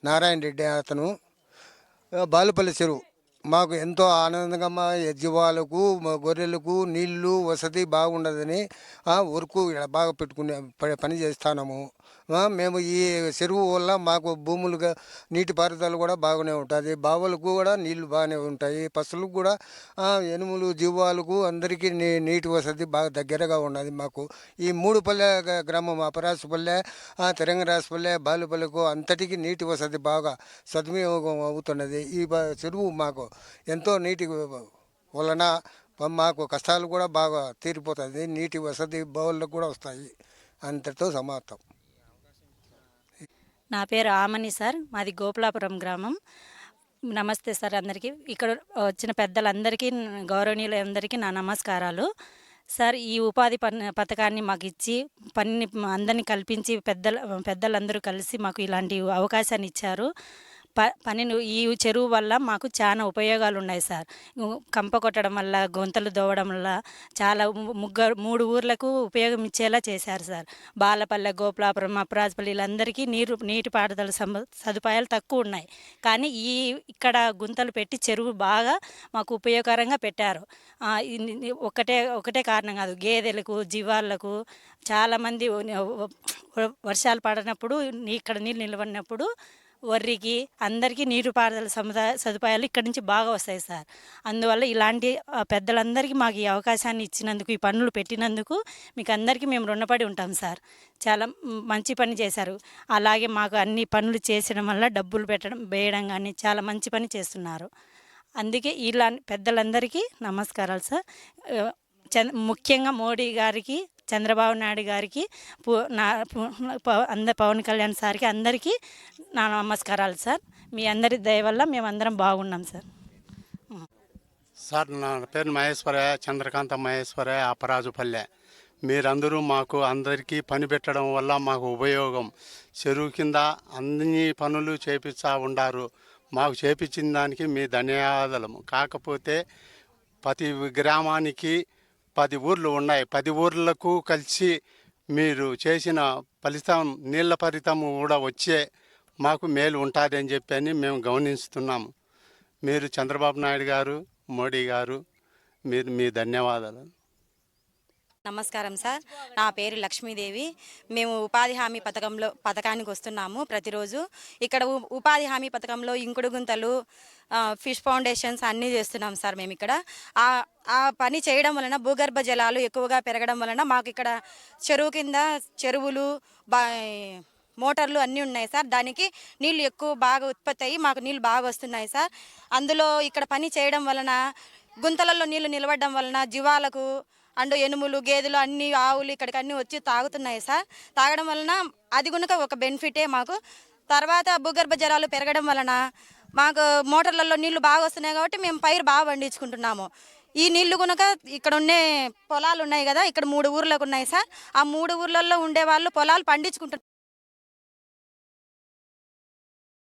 నారాయణ రెడ్డి అతను. బాలుపల్లి చెరువు మాకు ఎంతో ఆనందంగా మా జీవాలకు మా గొర్రెలకు నీళ్లు వసతి బాగుండదని వరకు ఇక్కడ బాగా పెట్టుకునే పని చేస్తున్నాము. మేము ఈ చెరువు వల్ల మాకు భూములుగా నీటిపారుదల కూడా బాగానే ఉంటుంది. బావులకు కూడా నీళ్లు బాగానే ఉంటాయి. పశువులకు కూడా ఎనుములు జీవాలకు అందరికీ నీటి వసతి బాగా దగ్గరగా ఉన్నది. మాకు ఈ మూడుపల్లె గ్రామం అపరాసుపల్లె, తెలంగాణపల్లె, బాలుపల్లెకు అంతటికి నీటి వసతి బాగా సద్వినియోగం అవుతున్నది. ఈ చెరువు మాకు ఎంతో నీటి వలన మాకు కష్టాలు కూడా బాగా తీరిపోతుంది. నీటి వసతి బావులకు కూడా వస్తాయి. అంతటితో సమాప్తం. నా పేరు ఆమని సార్, మాది గోపులాపురం గ్రామం. నమస్తే సార్ అందరికీ, ఇక్కడ వచ్చిన పెద్దలందరికీ, గౌరవనీయులందరికీ నా నమస్కారాలు. సార్, ఈ ఉపాధి పథకాన్ని మాకు ఇచ్చి పని అందరినీ కల్పించి పెద్దలందరూ కలిసి మాకు ఇలాంటి అవకాశాన్ని ఇచ్చారు. పనిని ఈ చెరువు వల్ల మాకు చాలా ఉపయోగాలు ఉన్నాయి సార్. కంప కొట్టడం వల్ల, గొంతలు దోవడం వల్ల చాలా 3 ఊర్లకు ఉపయోగం ఇచ్చేలా చేశారు సార్. బాలపల్లె, గోపులాపురం, అప్రాజ్పల్లి వీళ్ళందరికీ నీటిపారుదల సదుపాయాలు తక్కువ ఉన్నాయి. కానీ ఇక్కడ గుంతలు పెట్టి చెరువు బాగా మాకు ఉపయోగకరంగా పెట్టారు. ఒకటే కారణం కాదు, గేదెలకు, జీవాలకు చాలామంది వర్షాలు పడినప్పుడు ఇక్కడ నీళ్ళు నిలబడినప్పుడు వర్రికి అందరికీ నీటిపారుదల సదుపాయాలు ఇక్కడి నుంచి బాగా వస్తాయి సార్. అందువల్ల ఇలాంటి పెద్దలందరికీ మాకు ఈ అవకాశాన్ని ఇచ్చినందుకు, ఈ పనులు పెట్టినందుకు మీకు అందరికీ మేము రుణపడి ఉంటాం సార్. చాలా మంచి పని చేశారు. అలాగే మాకు అన్ని పనులు చేసడం వల్ల డబ్బులు వేయడం కానీ చాలా మంచి పని చేస్తున్నారు. అందుకే ఇలా పెద్దలందరికీ నమస్కారాలు సార్. ముఖ్యంగా మోడీ గారికి, చంద్రబాబు నాయుడు గారికి, పవన్ కళ్యాణ్ సార్కి అందరికీ నా నమస్కారాలు సార్. మీ అందరి దయ వల్ల మేమందరం బాగున్నాం సార్. సార్, నా పేరు మహేశ్వరయ్య, చంద్రకాంత మహేశ్వరయ్య, అపరాజుపల్లె. మీరందరూ మాకు అందరికీ పని పెట్టడం వల్ల మాకు ఉపయోగం. చెరువు కింద అన్ని పనులు చేపిస్తా ఉండారు. మాకు చేపించిన దానికి మీ ధన్యవాదాలు. కాకపోతే ప్రతి గ్రామానికి 10 ఊర్లు ఉన్నాయి. 10 ఊర్లకు కలిసి మీరు చేసిన ఫలితం, నీళ్ళ ఫలితం కూడా వచ్చే మాకు మేలు ఉంటుంది అని చెప్పని మేము గమనిస్తున్నాము. మీరు చంద్రబాబు నాయుడు గారు, మోడీ గారు, మీ ధన్యవాదాలు. నమస్కారం సార్, నా పేరు లక్ష్మీదేవి. మేము ఉపాధి హామీ పథకానికి వస్తున్నాము ప్రతిరోజు. ఇక్కడ ఉపాధి హామీ పథకంలో ఇంకుడు గుంతలు, ఫిష్ ఫౌండేషన్స్ అన్నీ చేస్తున్నాం సార్. మేము ఇక్కడ ఆ పని చేయడం వలన భూగర్భ జలాలు ఎక్కువగా పెరగడం వలన మాకు ఇక్కడ చెరువు కింద చెరువులు, మోటార్లు అన్నీ ఉన్నాయి సార్. దానికి నీళ్ళు ఎక్కువ బాగా ఉత్పత్తి అయ్యి మాకు నీళ్ళు బాగా వస్తున్నాయి సార్. అందులో ఇక్కడ పని చేయడం వలన గుంతలలో నీళ్లు నిలబడడం వలన జీవాలకు అండ్ ఎనుములు, గేదెలు అన్ని, ఆవులు ఇక్కడికి అన్నీ వచ్చి తాగుతున్నాయి సార్. తాగడం వలన అది కనుక ఒక బెనిఫిటే మాకు. తర్వాత భూగర్భ జలాలు పెరగడం వలన మాకు మోటార్లలో నీళ్లు బాగా వస్తున్నాయి కాబట్టి మేము పైరు బాగా పండించుకుంటున్నాము. ఈ నీళ్లు కనుక ఇక్కడ ఉండే పొలాలు ఉన్నాయి కదా, ఇక్కడ 3 ఊర్లకు ఉన్నాయి సార్. ఆ 3 ఊర్లలో ఉండే వాళ్ళు పొలాలు పండించుకుంటున్నారు.